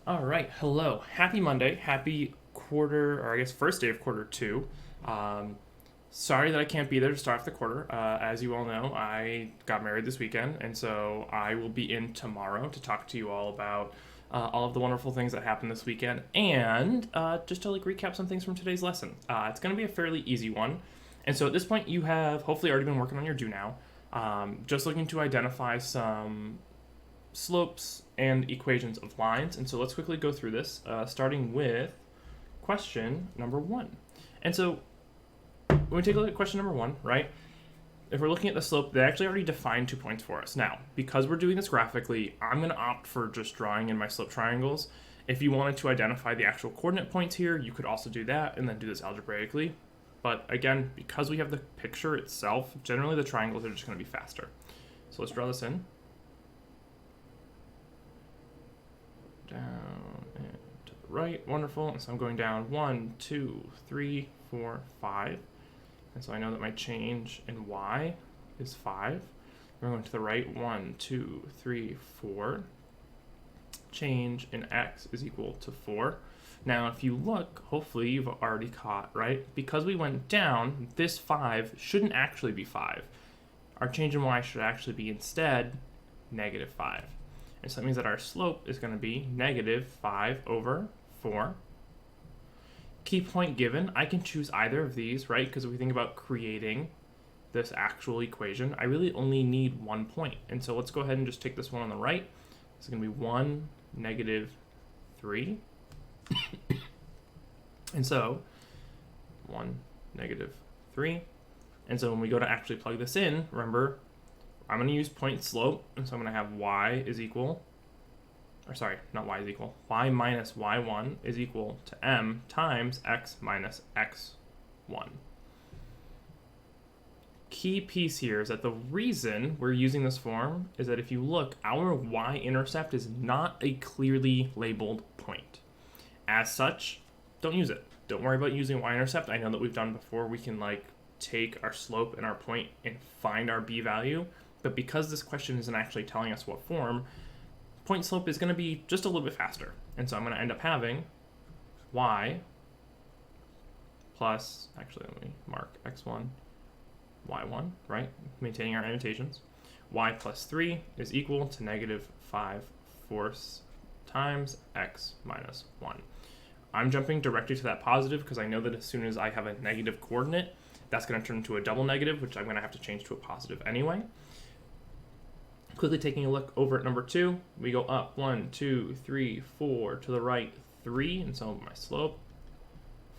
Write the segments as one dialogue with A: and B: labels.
A: All right, hello. Happy Monday. Happy quarter, or I guess first day of quarter two. Um, Sorry that I can't be there to start off the quarter. As you all know, I got married this weekend, and so I will be in tomorrow to talk to you all about all of the wonderful things that happened this weekend, and just to like recap some things from today's lesson. It's going to be a fairly easy one, and so at this point, you have hopefully already been working on your do now. Just looking to identify some slopes and equations of lines. And so let's quickly go through this, starting with question number one. And so when we take a look at question number one, right, if we're looking at the slope, they actually already defined 2 points for us. Now, because we're doing this graphically, I'm going to opt for just drawing in my slope triangles. If you wanted to identify the actual coordinate points here, you could also do that and then do this algebraically. But again, because we have the picture itself, generally the triangles are just going to be faster. So let's draw this in. Down and to the right. Wonderful. And so I'm going down 1, 2, 3, 4, 5. And so I know that my change in y is 5. We're going to the right. 1, 2, 3, 4. Change in x is equal to 4. Now, if you look, hopefully you've already caught, right? Because we went down, this 5 shouldn't actually be 5. Our change in y should actually be instead negative 5. And so that means that our slope is going to be negative 5 over 4. Key point given, I can choose either of these, right? Because if we think about creating this actual equation, I really only need 1 point. And so let's go ahead and just take this one on the right. This is going to be 1, negative 3. And so 1, negative 3. And so when we go to actually plug this in, remember, I'm going to use point slope, and so I'm going to have y is equal, or sorry, not y is equal, y minus y1 is equal to m times x minus x1. Key piece here is that the reason we're using this form is that if you look, our y-intercept is not a clearly labeled point. As such, don't use it. Don't worry about using y-intercept. I know that we've done before, we can like take our slope and our point and find our b value. But because this question isn't actually telling us what form, point slope is going to be just a little bit faster. And so I'm going to end up having y plus, actually let me mark x1, y1, right? Maintaining our annotations. Y plus 3 is equal to negative 5/4 times x minus 1. I'm jumping directly to that positive because I know that as soon as I have a negative coordinate, that's going to turn into a double negative, which I'm going to have to change to a positive anyway. Quickly taking a look over at number 2, we go up 1, 2, 3, 4, to the right 3, and so my slope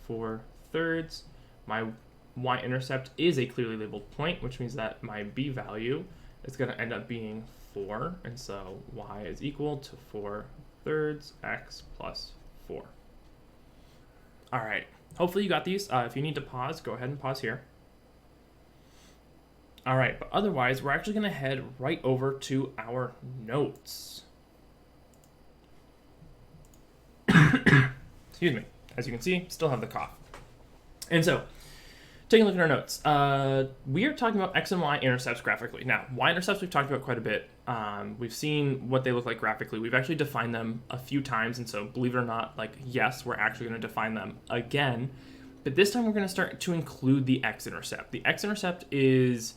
A: 4/3. My y-intercept is a clearly labeled point, which means that my b value is going to end up being 4, and so y is equal to 4/3 x plus 4. All right, hopefully you got these. If you need to pause, go ahead and pause here. All right, but otherwise, we're actually going to head right over to our notes. Excuse me. As you can see, still have the cough. And so, taking a look at our notes, we are talking about x and y intercepts graphically. Now, y-intercepts we've talked about quite a bit. We've seen what they look like graphically. We've actually defined them a few times, and so believe it or not, like, yes, we're actually going to define them again. But this time we're going to start to include the x-intercept. The x-intercept is,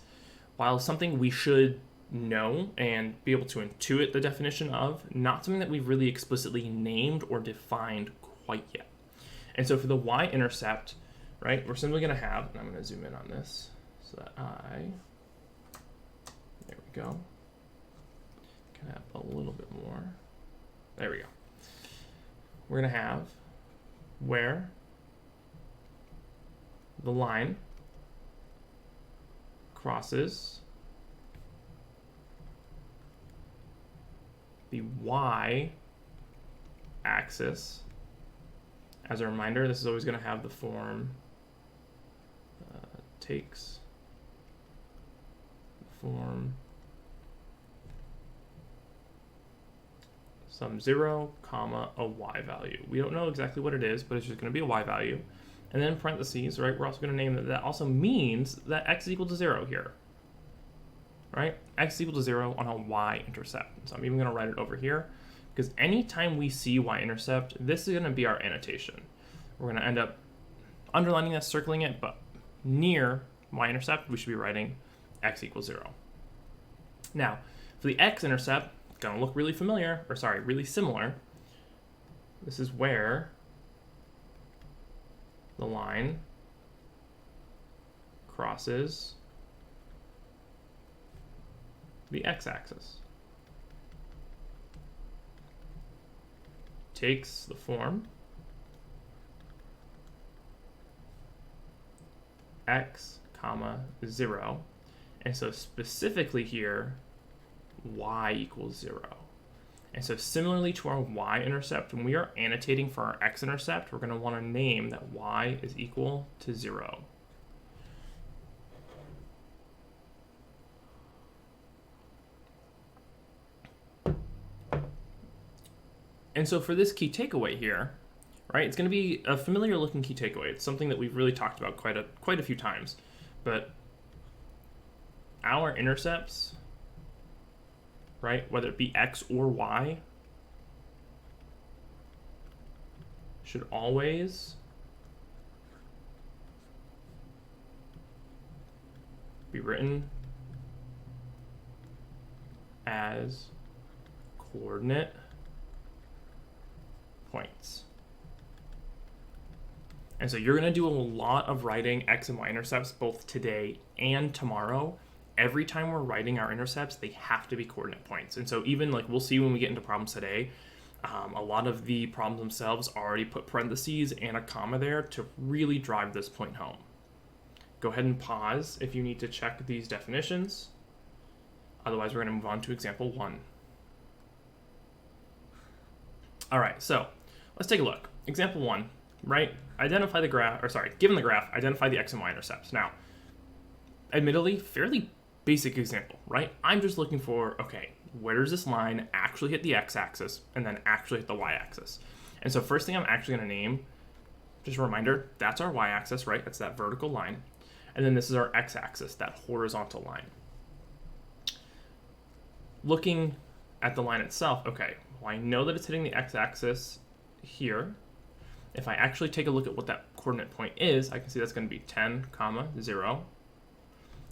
A: while something we should know and be able to intuit the definition of, not something that we've really explicitly named or defined quite yet. And so for the y-intercept, right, we're simply going to have, and I'm going to zoom in on this so that there we go, can have a little bit more, there we go. We're going to have where the line crosses the y-axis. As a reminder, this is always going to have the form takes the form some 0, comma, a y value. We don't know exactly what it is, but it's just going to be a y value. And then in parentheses, right, we're also going to name that also means that x is equal to 0 here. Right? X is equal to 0 on a y-intercept. So I'm even going to write it over here because anytime we see y-intercept, this is going to be our annotation. We're going to end up underlining that, circling it, but near y-intercept, we should be writing x equals 0. Now, for the x-intercept, it's going to look really familiar, or sorry, really similar. This is where the line crosses the x-axis. Takes the form x, comma, 0. And so specifically here, y equals 0. And so similarly to our y-intercept, when we are annotating for our x-intercept, we're going to want to name that y is equal to 0. And so for this key takeaway here, right, it's going to be a familiar looking key takeaway. It's something that we've really talked about quite a few times. But our intercepts, right, whether it be x or y, should always be written as coordinate points. And so you're going to do a lot of writing x and y intercepts both today and tomorrow. Every time we're writing our intercepts, they have to be coordinate points. And so even like we'll see when we get into problems today, a lot of the problems themselves already put parentheses and a comma there to really drive this point home. Go ahead and pause if you need to check these definitions. Otherwise, we're going to move on to example 1. All right, so let's take a look. Example 1, right? Identify the graph, or sorry, given the graph, identify the x and y intercepts. Now, admittedly, fairly basic example, right? I'm just looking for, okay, where does this line actually hit the x-axis and then actually hit the y-axis? And so first thing I'm actually going to name, just a reminder, that's our y-axis, right? That's that vertical line. And then this is our x-axis, that horizontal line. Looking at the line itself, okay, well, I know that it's hitting the x-axis here. If I actually take a look at what that coordinate point is, I can see that's going to be 10, 0.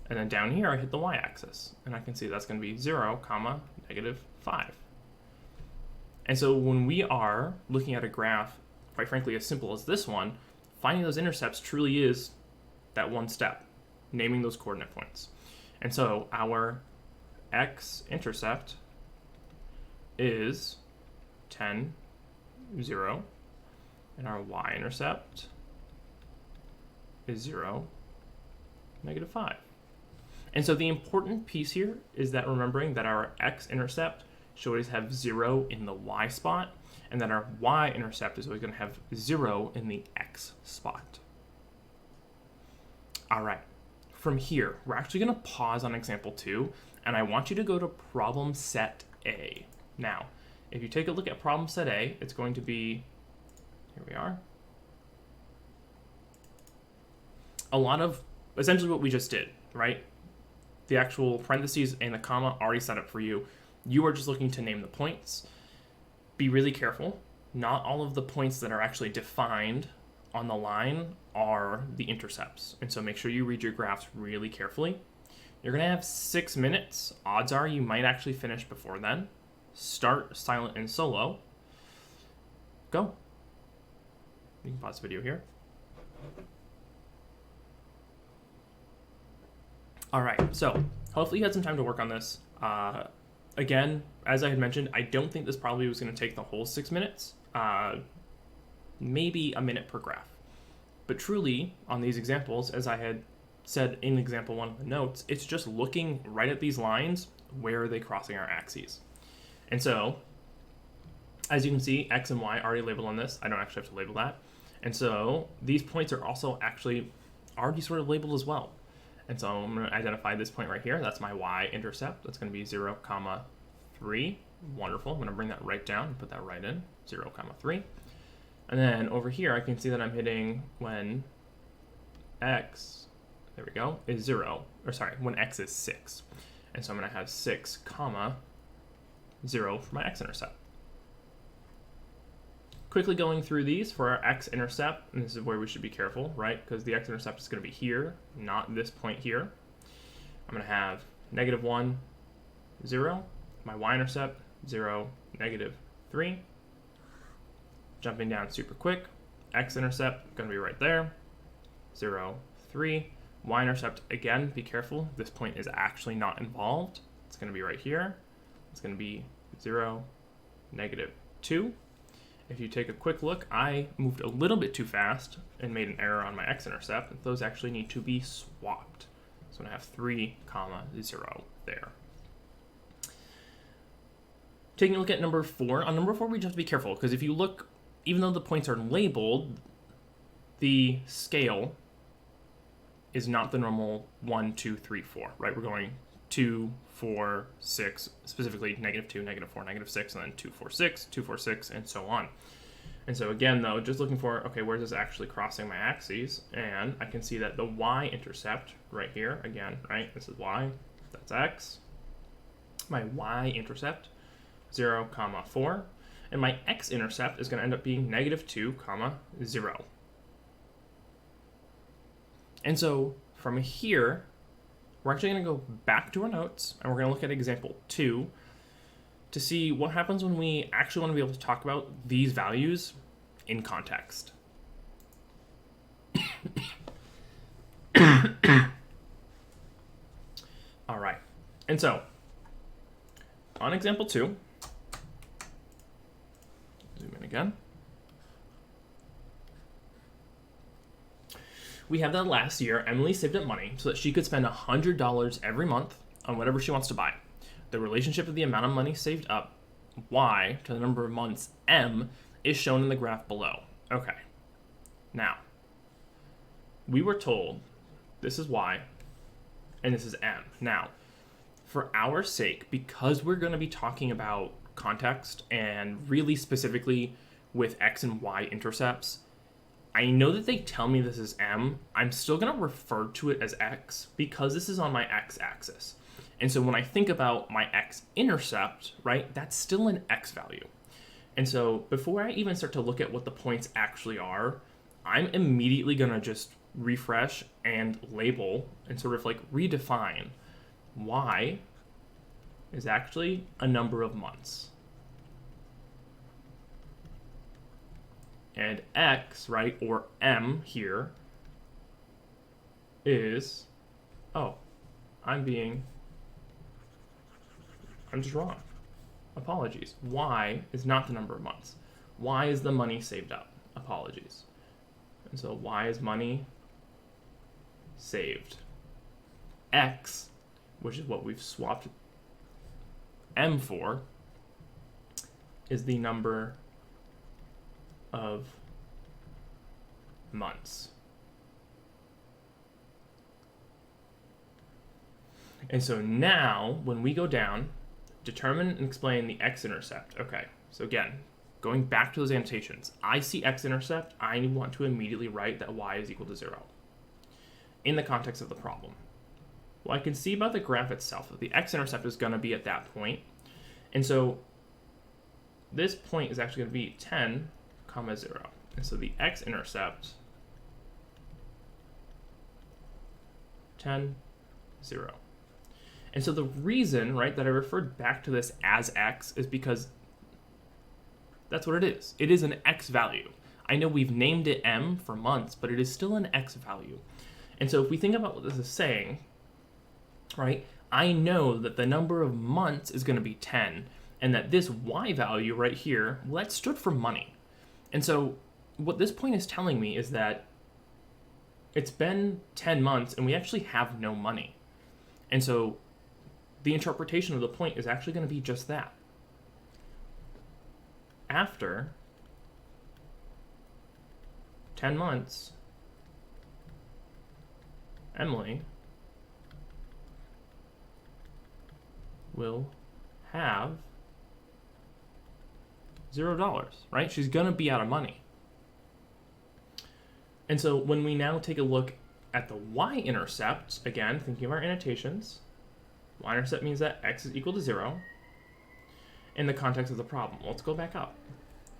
A: And then down here, I hit the y-axis. And I can see that's going to be 0, -5. And so when we are looking at a graph, quite frankly, as simple as this one, finding those intercepts truly is that one step, naming those coordinate points. And so our x-intercept is 10, 0. And our y-intercept is 0, -5. And so the important piece here is that remembering that our x-intercept should always have 0 in the y spot, and that our y-intercept is always going to have 0 in the x spot. All right, from here, we're actually going to pause on example 2, and I want you to go to problem set A. Now, if you take a look at problem set A, it's going to be, here we are, a lot of essentially what we just did, right? The actual parentheses and the comma already set up for you. You are just looking to name the points. Be really careful. Not all of the points that are actually defined on the line are the intercepts. And so make sure you read your graphs really carefully. You're going to have 6 minutes. Odds are you might actually finish before then. Start silent and solo. Go. You can pause the video here. All right, so hopefully you had some time to work on this. Again, as I had mentioned, I don't think this probably was going to take the whole 6 minutes, maybe a minute per graph. But truly, on these examples, as I had said in example 1 of the notes, it's just looking right at these lines, where are they crossing our axes? And so, as you can see, x and y already labeled on this. I don't actually have to label that. And so these points are also actually already sort of labeled as well. And so I'm going to identify this point right here. That's my y-intercept. That's going to be 0, 3. Wonderful. I'm going to bring that right down and put that right in, 0, 3. And then over here, I can see that I'm hitting when x, there we go, is 0. Or sorry, when x is 6. And so I'm going to have 6, 0 for my x-intercept. quickly going through these for our x-intercept, and this is where we should be careful, right? Because the x-intercept is going to be here, not this point here. I'm going to have -1, 0. My y-intercept, 0, -3. Jumping down super quick. X-intercept, going to be right there. 0, 3. Y-intercept, again, be careful. This point is actually not involved. It's going to be right here. It's going to be 0, -2. If you take a quick look, I moved a little bit too fast and made an error on my x-intercept. Those actually need to be swapped. So I'm going to have 3, 0 there. Taking a look at number 4. On number 4, we just have to be careful, because if you look, even though the points are labeled, the scale is not the normal 1, 2, 3, 4, right? We're going 2, 4, 6, specifically -2, -4, -6, and then 2, 4, 6, 2, 4, 6, and so on. And so again, though, just looking for, okay, where's this actually crossing my axes? And I can see that the y-intercept right here, again, right? This is y, that's x. My y-intercept, 0, 4. And my x-intercept is going to end up being -2, 0. And so from here, we're actually going to go back to our notes, and we're going to look at example 2 to see what happens when we actually want to be able to talk about these values in context. All right. And so on example 2, zoom in again. We have that last year, Emily saved up money so that she could spend $100 every month on whatever she wants to buy. The relationship of the amount of money saved up, y, to the number of months, m, is shown in the graph below. Okay. Now, we were told this is y, and this is m. Now, for our sake, because we're going to be talking about context and really specifically with x and y intercepts, I know that they tell me this is m. I'm still going to refer to it as x because this is on my x-axis. And so when I think about my x-intercept, right, that's still an x value. And so before I even start to look at what the points actually are, I'm immediately going to just refresh and label and sort of like redefine y is actually a number of months. And x, right, or m here is, I'm just wrong. Apologies. Y is not the number of months. Y is the money saved up. Apologies. And so y is money saved. X, which is what we've swapped m for, is the number of months. And so now, when we go down, determine and explain the x-intercept. Okay, so again, going back to those annotations, I see x-intercept, I want to immediately write that y is equal to 0 in the context of the problem. Well, I can see about the graph itself that the x-intercept is going to be at that point. And so this point is actually going to be 10, 0. And so the x-intercept, 10, 0. And so the reason, right, that I referred back to this as x is because that's what it is. It is an x value. I know we've named it m for months, but it is still an x value. And so if we think about what this is saying, right, I know that the number of months is going to be 10, and that this y value right here, well, that stood for money. And so what this point is telling me is that it's been 10 months and we actually have no money. And so the interpretation of the point is actually going to be just that. After 10 months, Emily will have $0, right? She's going to be out of money. And so when we now take a look at the y-intercept, again, thinking of our annotations, y-intercept means that x is equal to 0 in the context of the problem. Let's go back up.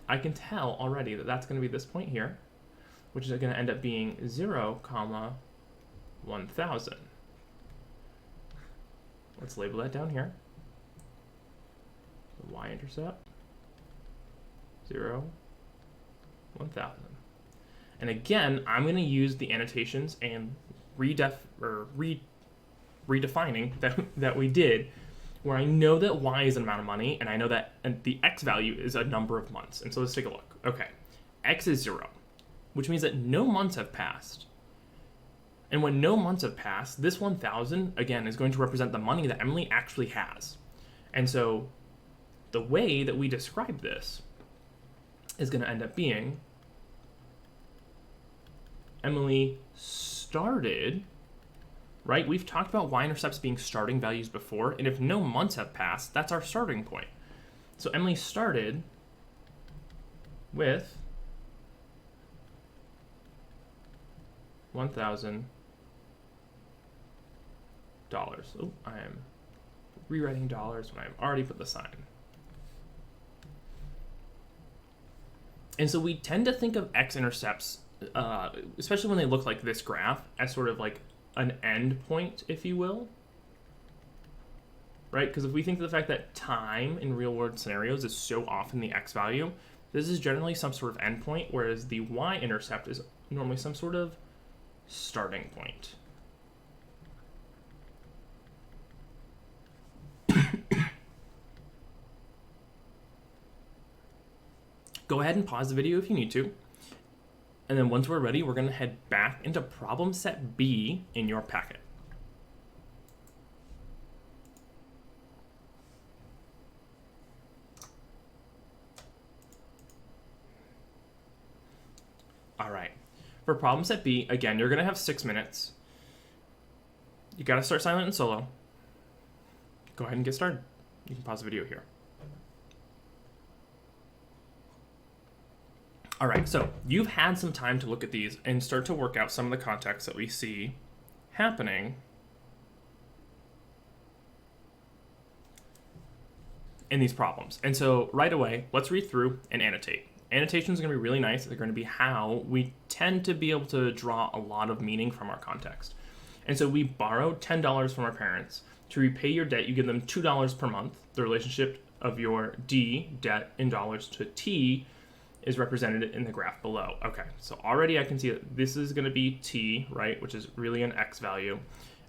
A: I can tell already that that's going to be this point here, which is going to end up being 0, 1000. Let's label that down here. The y-intercept, 0, 1000. And again, I'm going to use the annotations and redefining that we did, where I know that y is an amount of money, and I know that the x value is a number of months. And so let's take a look. Okay, x is 0, which means that no months have passed. And when no months have passed, this 1,000, again, is going to represent the money that Emily actually has. And so the way that we describe this is going to end up being Emily started, right? We've talked about y-intercepts being starting values before, and if no months have passed, that's our starting point. So Emily started with $1,000. Oh, I am rewriting dollars when I've already put the sign. And so we tend to think of x-intercepts, especially when they look like this graph, as sort of like an end point, if you will. Right? Because if we think of the fact that time in real-world scenarios is so often the x value, this is generally some sort of endpoint, whereas the y-intercept is normally some sort of starting point. Go ahead and pause the video if you need to. And then once we're ready, we're going to head back into problem set B in your packet. All right. For problem set B, again, you're going to have 6 minutes. You got to start silent and solo. Go ahead and get started. You can pause the video here. All right, so you've had some time to look at these and start to work out some of the context that we see happening in these problems. And so right away, let's read through and annotate. Annotations are going to be really nice. They're going to be how we tend to be able to draw a lot of meaning from our context. And so we borrowed $10 from our parents. To repay your debt, you give them $2 per month. The relationship of your D, debt, in dollars, to T is represented in the graph below. Okay, so already I can see that this is going to be T, right, which is really an X value,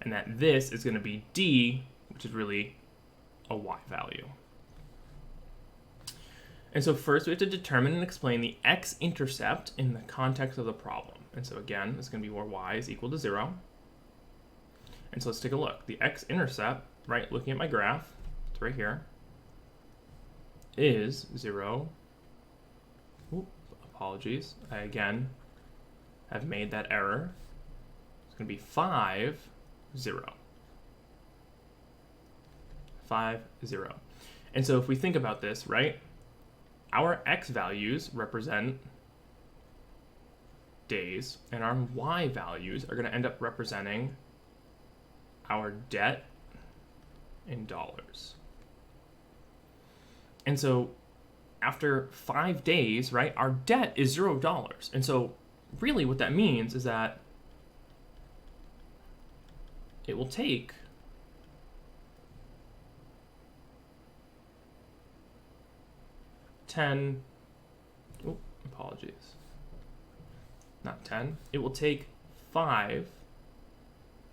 A: and that this is going to be D, which is really a Y value. And so first we have to determine and explain the x-intercept in the context of the problem. And so again, it's going to be where y is equal to 0. And so let's take a look. The x-intercept, right, looking at my graph, it's right here, is 0. Ooh, apologies. I again have made that error. It's going to be 5, 0. 5, 0. And so if we think about this, right, our x values represent days, and our y values are going to end up representing our debt in dollars. And so after 5 days, right, our debt is $0. And so really what that means is that it will take it will take 5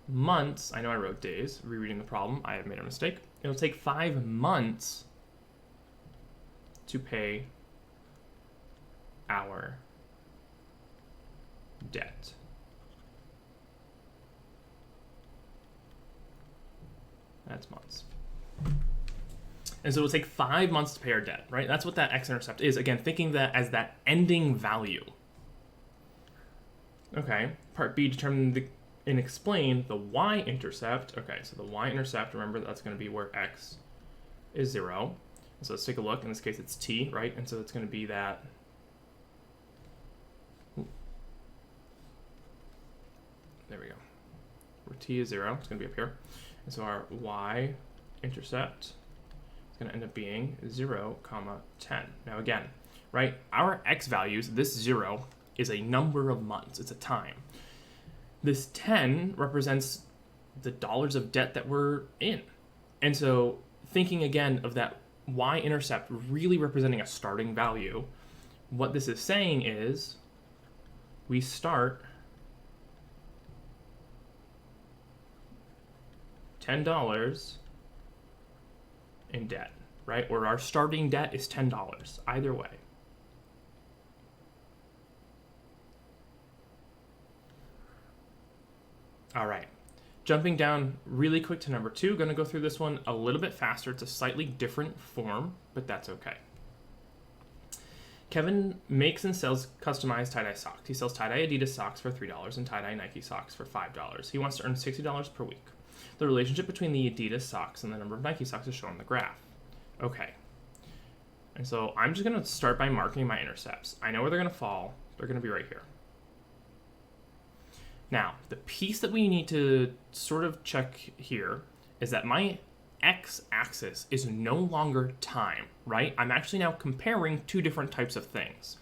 A: months. I know I wrote days. Rereading the problem, I have made a mistake. It'll take 5 months to pay our debt. That's months. And so it'll take 5 months to pay our debt, right? That's what that x-intercept is. Again, thinking that as that ending value. Okay, part B, determine and explain the y-intercept. Okay, so the y-intercept, remember that's going to be where x is 0. So let's take a look. In this case, it's t, right? And so it's going to be that. There we go. Where t is 0, it's going to be up here. And so our y-intercept is going to end up being 0, 10. Now again, right? Our X values, this 0 is a number of months, it's a time. This 10 represents the dollars of debt that we're in. And so thinking again of that y-intercept really representing a starting value, what this is saying is we start $10 in debt, right? Or our starting debt is $10, either way. All right, jumping down really quick to number 2, going to go through this one a little bit faster. It's a slightly different form, but that's okay. Kevin makes and sells customized tie-dye socks. He sells tie-dye Adidas socks for $3 and tie-dye Nike socks for $5. He wants to earn $60 per week. The relationship between the Adidas socks and the number of Nike socks is shown on the graph. Okay. And so I'm just going to start by marking my intercepts. I know where they're going to fall. They're going to be right here. Now, the piece that we need to sort of check here is that my x-axis is no longer time, right? I'm actually now comparing two different types of things.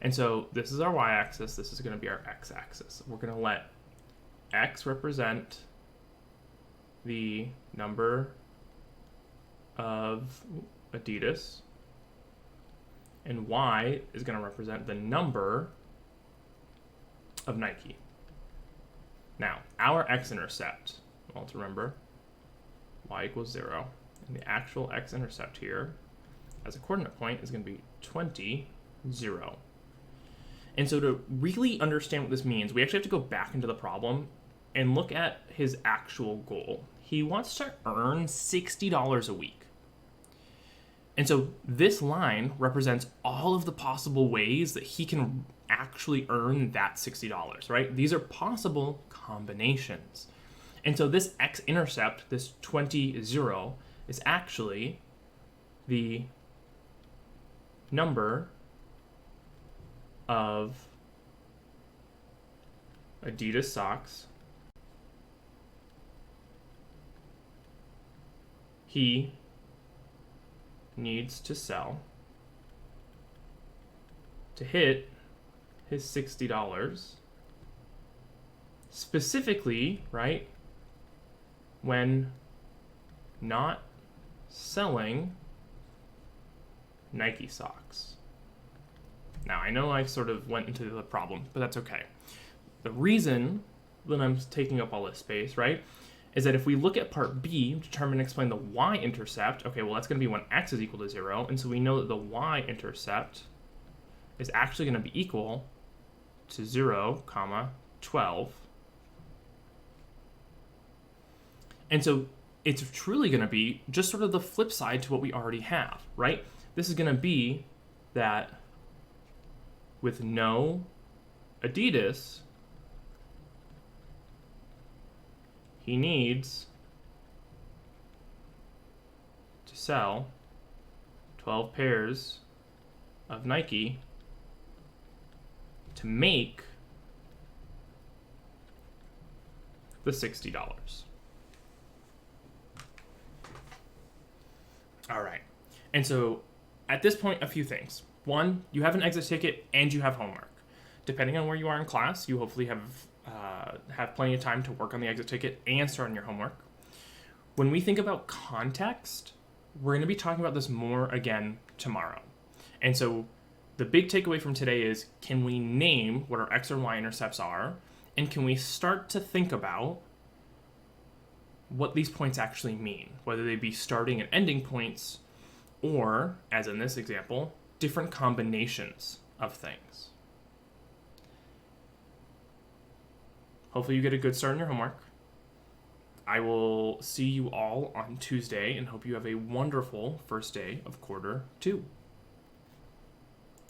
A: And so this is our y-axis. This is going to be our x-axis. We're going to let x represent the number of Adidas, and y is going to represent the number of Nike. Now, our x-intercept, well, to remember, y equals 0, and the actual x-intercept here as a coordinate point is going to be 20, 0. And so to really understand what this means, we actually have to go back into the problem and look at his actual goal. He wants to earn $60 a week. And so this line represents all of the possible ways that he can actually earn that $60, right? These are possible combinations. And so this x-intercept, this 20, 0, is actually the number of Adidas socks he needs to sell to hit his $60, specifically, right, when not selling Nike socks. Now, I know I sort of went into the problem, but that's okay. The reason that I'm taking up all this space, right, is that if we look at part B, determine and explain the y-intercept, okay, well, that's going to be when x is equal to 0, and so we know that the y-intercept is actually going to be equal to 0, 12. And so it's truly going to be just sort of the flip side to what we already have, right? This is going to be that with no Adidas, he needs to sell 12 pairs of Nike to make the $60. All right. And so at this point, a few things. One, you have an exit ticket and you have homework. Depending on where you are in class, you hopefully have plenty of time to work on the exit ticket and start on your homework. When we think about context, we're going to be talking about this more again tomorrow. And so the big takeaway from today is, can we name what our x or y intercepts are? And can we start to think about what these points actually mean, whether they be starting and ending points, or, as in this example, different combinations of things. Hopefully you get a good start in your homework. I will see you all on Tuesday and hope you have a wonderful first day of quarter 2.